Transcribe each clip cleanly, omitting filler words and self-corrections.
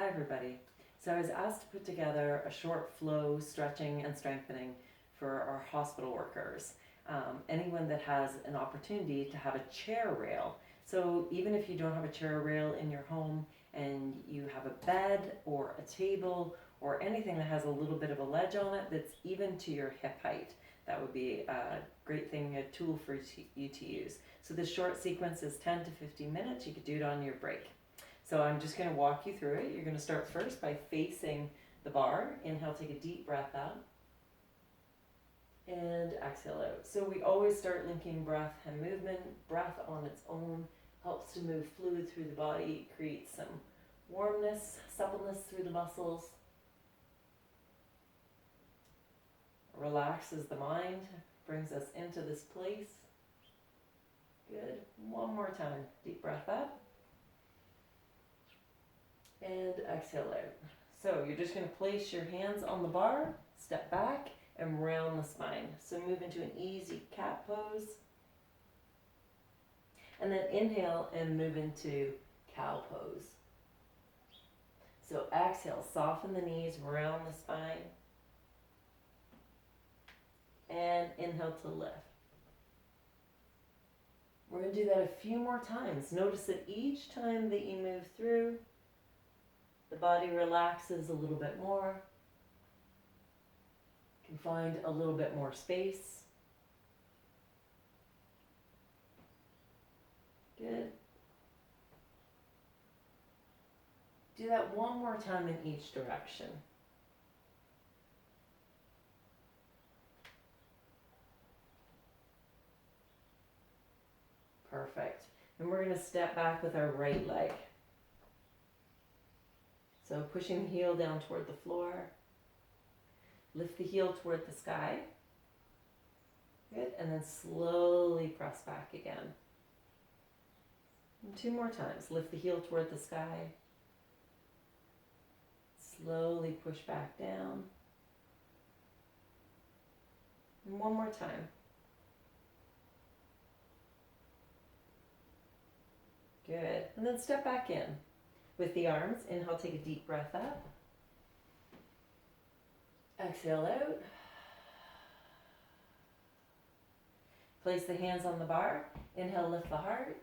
everybody. So I was asked to put together a short flow stretching and strengthening for our hospital workers. Anyone that has an opportunity to have a chair rail. So even if you don't have a chair rail in your home and you have a bed or a table or anything that has a little bit of a ledge on it that's even to your hip height, that would be a great thing, a tool for you to use. So this short sequence is 10 to 15 minutes. You could do it on your break. So I'm just going to walk you through it. You're going to start first by facing the bar. Inhale, take a deep breath out. And exhale out. So we always start linking breath and movement. Breath on its own helps to move fluid through the body, creates some warmness, suppleness through the muscles, relaxes the mind, brings us into this place. Good. One more time. Deep breath up. And exhale out. So you're just going to place your hands on the bar, step back, and round the spine. So move into an easy cat pose. And then inhale and move into cow pose. So exhale, soften the knees, round the spine. And inhale to lift. We're going to do that a few more times. Notice that each time that you move through, the body relaxes a little bit more. You can find a little bit more space. Good. Do that one more time in each direction. Perfect. And we're going to step back with our right leg. So pushing the heel down toward the floor. Lift the heel toward the sky. Good. And then slowly press back again. And two more times. Lift the heel toward the sky. Slowly push back down. And one more time. Good. And then step back in. With the arms, inhale, take a deep breath up. Exhale out. Place the hands on the bar. Inhale, lift the heart.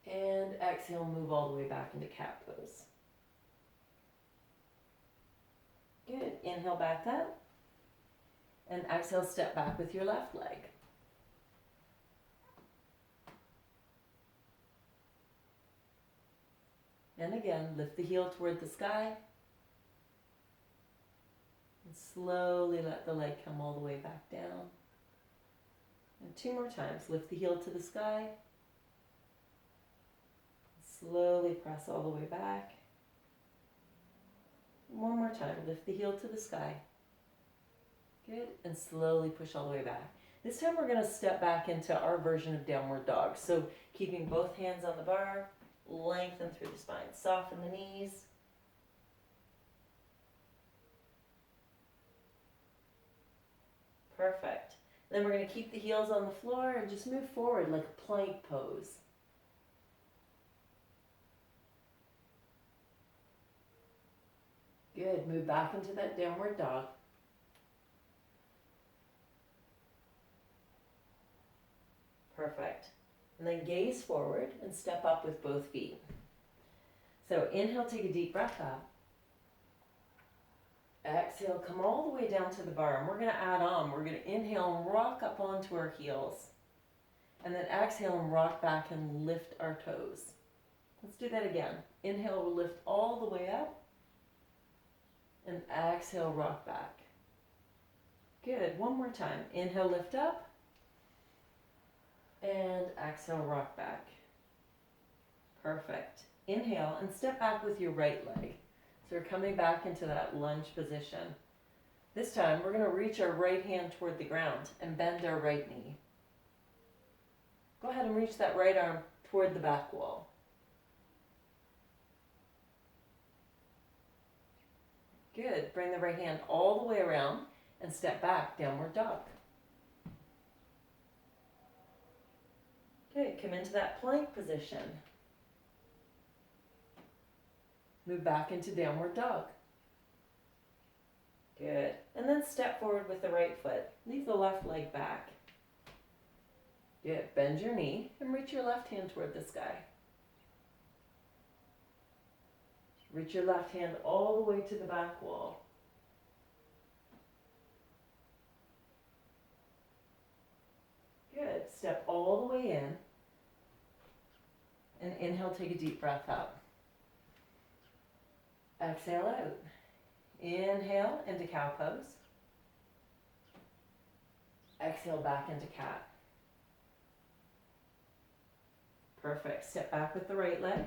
And exhale, move all the way back into cat pose. Good. Inhale, back up. And exhale, step back with your left leg. And again, lift the heel toward the sky. And slowly let the leg come all the way back down. And two more times. Lift the heel to the sky. Slowly press all the way back. One more time. Lift the heel to the sky. Good. And slowly push all the way back. This time we're going to step back into our version of downward dog. So keeping both hands on the bar. Lengthen through the spine. Soften the knees. Perfect. Then we're going to keep the heels on the floor and just move forward like a plank pose. Good. Move back into that downward dog. Perfect. And then gaze forward and step up with both feet. So inhale, take a deep breath up. Exhale, come all the way down to the bar. And we're going to add on. We're going to inhale and rock up onto our heels. And then exhale and rock back and lift our toes. Let's do that again. Inhale, we'll lift all the way up. And exhale, rock back. Good. One more time. Inhale, lift up. And exhale, rock back. Perfect. Inhale and step back with your right leg. So we're coming back into that lunge position. This time we're going to reach our right hand toward the ground and bend our right knee. Go ahead and reach that right arm toward the back wall. Good. Bring the right hand all the way around and step back, downward dog. Okay, come into that plank position. Move back into downward dog. Good. And then step forward with the right foot. Leave the left leg back. Good. Bend your knee and reach your left hand toward the sky. Reach your left hand all the way to the back wall. Good. Step all the way in. And inhale, take a deep breath out. Exhale out. Inhale into cow pose. Exhale back into cat. Perfect. Step back with the right leg.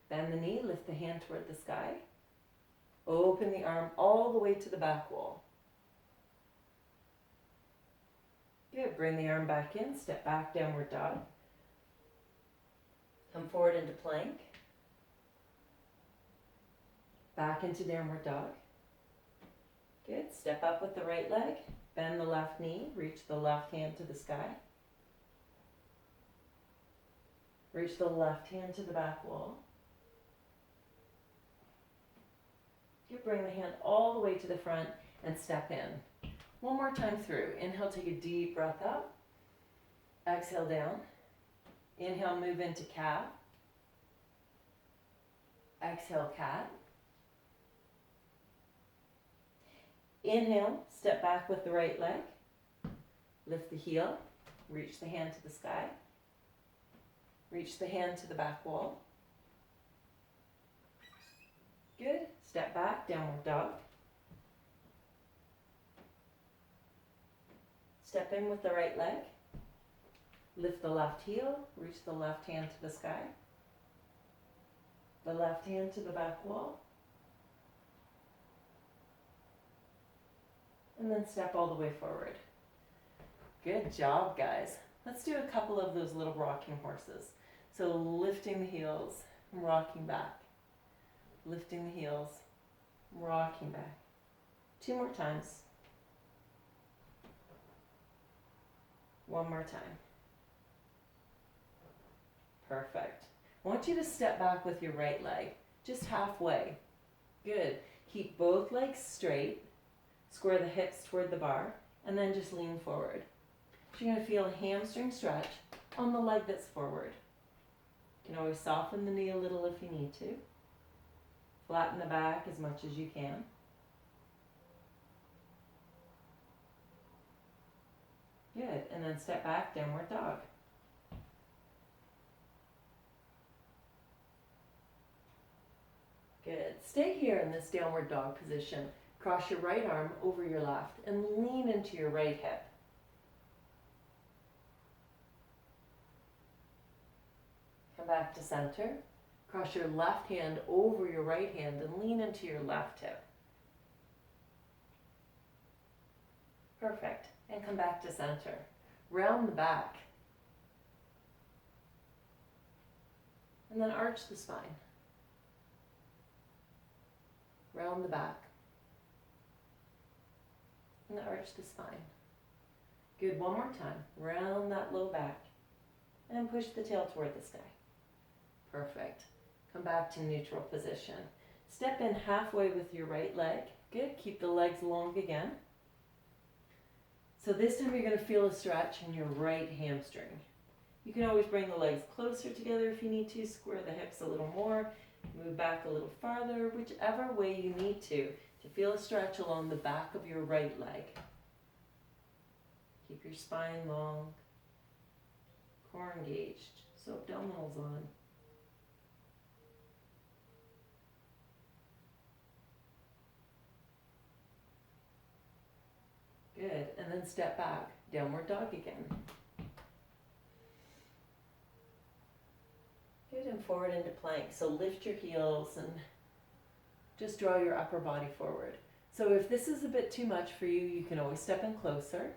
Bend the knee, lift the hand toward the sky. Open the arm all the way to the back wall. Good. Bring the arm back in. Step back, downward dog. Come forward into plank. Back into downward dog. Good. Step up with the right leg. Bend the left knee. Reach the left hand to the sky. Reach the left hand to the back wall. Good. Bring the hand all the way to the front and step in. One more time through. Inhale, take a deep breath up. Exhale down. Inhale, move into calf. Exhale, cat. Inhale, step back with the right leg. Lift the heel. Reach the hand to the sky. Reach the hand to the back wall. Good. Step back, downward dog. Step in with the right leg. Lift the left heel. Reach the left hand to the sky. The left hand to the back wall. And then step all the way forward. Good job, guys. Let's do a couple of those little rocking horses. So lifting the heels, rocking back. Lifting the heels, rocking back. 2 more times. 1 more time. Perfect. I want you to step back with your right leg, just halfway. Good. Keep both legs straight. Square the hips toward the bar, and then just lean forward. So you're going to feel a hamstring stretch on the leg that's forward. You can always soften the knee a little if you need to. Flatten the back as much as you can. Good. And then step back, downward dog. Good. Stay here in this downward dog position. Cross your right arm over your left and lean into your right hip. Come back to center. Cross your left hand over your right hand and lean into your left hip. Perfect. And come back to center. Round the back. And then arch the spine. Round the back. And arch the spine. Good. One more time. Round that low back. And push the tail toward the sky. Perfect. Come back to neutral position. Step in halfway with your right leg. Good. Keep the legs long again. So this time you're going to feel a stretch in your right hamstring. You can always bring the legs closer together if you need to. Square the hips a little more. Move back a little farther. Whichever way you need to feel a stretch along the back of your right leg. Keep your spine long. Core engaged. So abdominals on. Good. And then step back. Downward dog again. Good. And forward into plank. So lift your heels and just draw your upper body forward. So if this is a bit too much for you, you can always step in closer.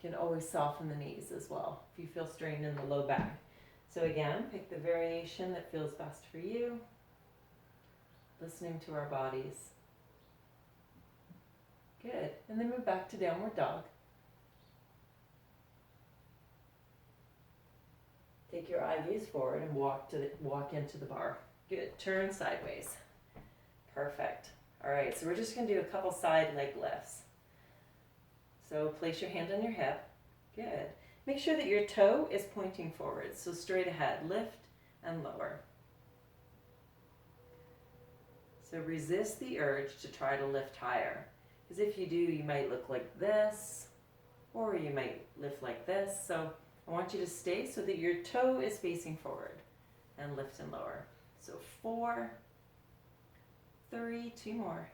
You can always soften the knees as well if you feel strained in the low back. So again, pick the variation that feels best for you. Listening to our bodies. Good. And then move back to downward dog. Take your eye gaze forward and walk into the bar. Good. Turn sideways. Perfect. All right, so we're just going to do a couple side leg lifts. So place your hand on your hip. Good. Make sure that your toe is pointing forward, so straight ahead. Lift and lower. So resist the urge to try to lift higher, because if you do, you might look like this, or you might lift like this. So I want you to stay so that your toe is facing forward, and lift and lower. So 4, 3, 2 more.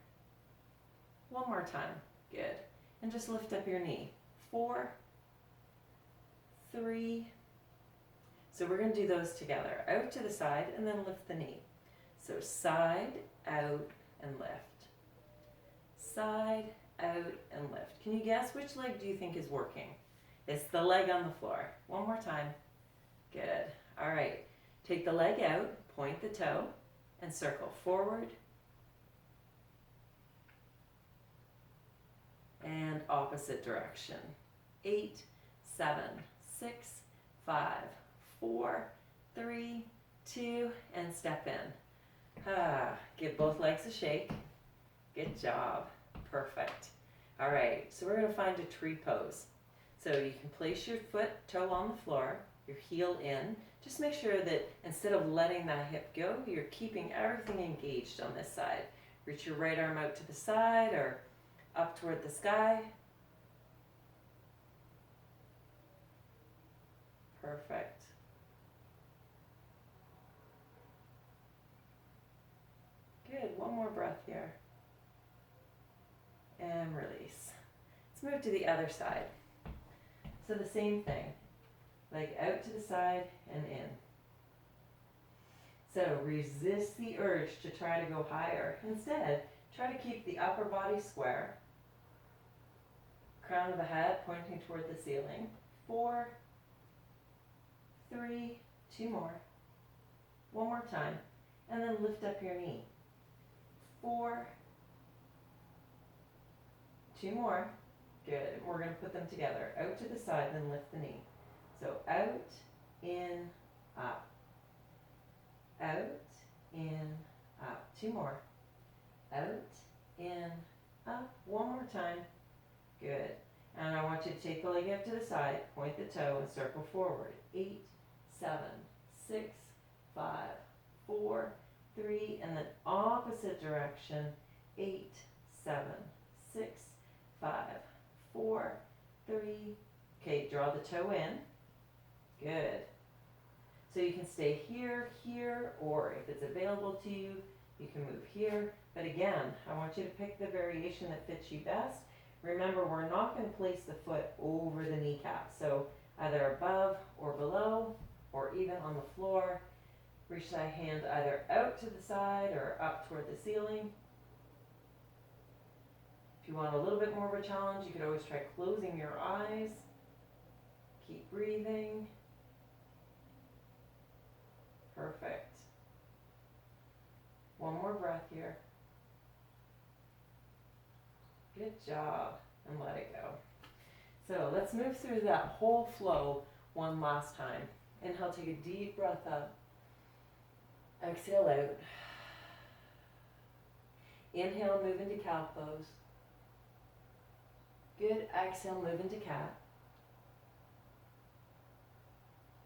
One more time. Good. And just lift up your knee. 4, 3. So we're going to do those together. Out to the side and then lift the knee. So side, out, and lift. Side, out, and lift. Can you guess which leg do you think is working? It's the leg on the floor. One more time. Good. All right. Take the leg out, point the toe, and circle forward and opposite direction. 8, 7, 6, 5, 4, 3, 2, and step in. Give both legs a shake. Good job. Perfect. All right, so we're going to find a tree pose. So you can place your toe on the floor, your heel in. Just make sure that instead of letting that hip go, you're keeping everything engaged on this side. Reach your right arm out to the side or up toward the sky. Perfect. Good, one more breath here. And release. Let's move to the other side. So the same thing, leg out to the side and in. So resist the urge to try to go higher. Instead, try to keep the upper body square, crown of the head pointing toward the ceiling. 4, 3, 2 more. One more time, and then lift up your knee. 4, 2 more. Good. We're going to put them together. Out to the side, then lift the knee. So out, in, up. Out, in, up. 2 more. Out, in, up. One more time. Good. And I want you to take the leg out to the side, point the toe, and circle forward. 8, 7, 6, 5, 4, 3, and then opposite direction. 8, 7, 6, 5, 4, 3. Okay, draw the toe in. Good. So you can stay here, here, or if it's available to you, you can move here. But again, I want you to pick the variation that fits you best. Remember, we're not going to place the foot over the kneecap. So either above or below, or even on the floor. Reach that hand either out to the side or up toward the ceiling. If you want a little bit more of a challenge, you could always try closing your eyes. Keep breathing. Perfect. One more breath here. Good job. And let it go. So let's move through that whole flow one last time. Inhale, take a deep breath up. Exhale out. Inhale, move into cow pose. Good. Exhale, move into cat.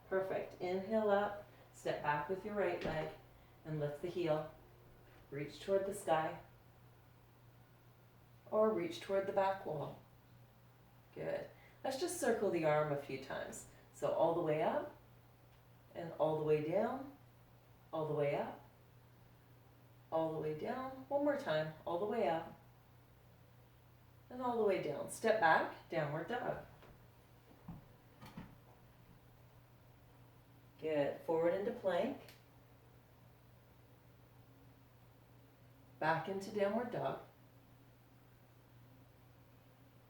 Perfect. Inhale up, step back with your right leg and lift the heel. Reach toward the sky or reach toward the back wall. Good. Let's just circle the arm a few times. So all the way up and all the way down, all the way up, all the way down. One more time, all the way up and all the way down. Step back, downward dog. Good. Forward into plank. Back into downward dog.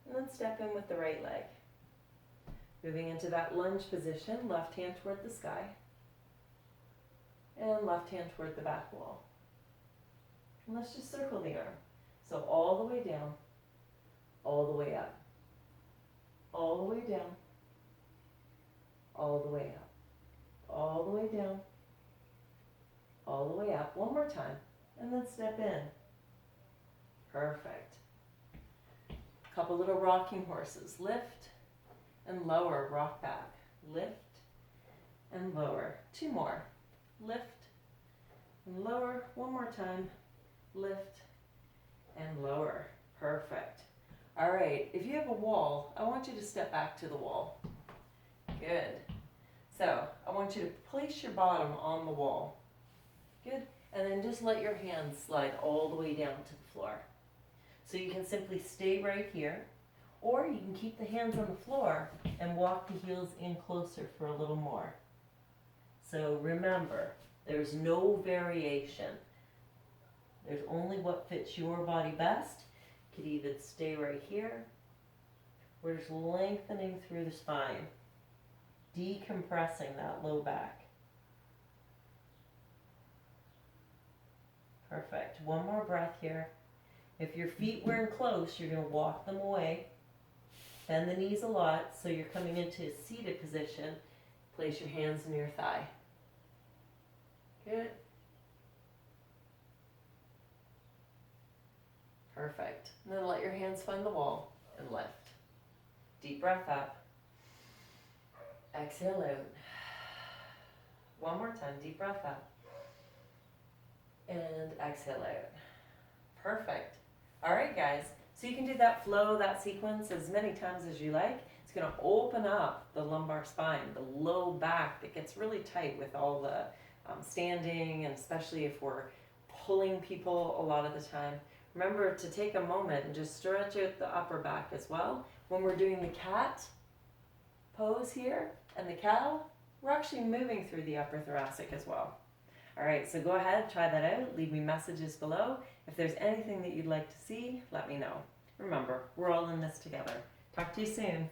And then step in with the right leg. Moving into that lunge position, left hand toward the sky. And left hand toward the back wall. And let's just circle the arm. So all the way down, all the way up, all the way down, all the way up. all the way down, all the way up. One more time, and then step in. Perfect. Couple little rocking horses. Lift and lower, rock back. Lift and lower. Two more. Lift and lower. One more time. Lift and lower. Perfect. All right, if you have a wall, I want you to step back to the wall. Good. So I want you to place your bottom on the wall. Good. And then just let your hands slide all the way down to the floor. So you can simply stay right here, or you can keep the hands on the floor and walk the heels in closer for a little more. So remember, there's no variation. There's only what fits your body best. You could even stay right here. We're just lengthening through the spine, decompressing that low back. Perfect. One more breath here. If your feet were in close, you're going to walk them away. Bend the knees a lot so you're coming into a seated position. Place your hands near your thigh. Good. Perfect. And then let your hands find the wall and lift. Deep breath up. Exhale out. One more time. Deep breath up. And exhale out. Perfect. All right, guys. So you can do that flow, that sequence as many times as you like. It's going to open up the lumbar spine, the low back that gets really tight with all the standing, and especially if we're pulling people a lot of the time. Remember to take a moment and just stretch out the upper back as well. When we're doing the cat pose here and the cow, we're actually moving through the upper thoracic as well. All right, so go ahead, try that out. Leave me messages below. If there's anything that you'd like to see, let me know. Remember, we're all in this together. Talk to you soon.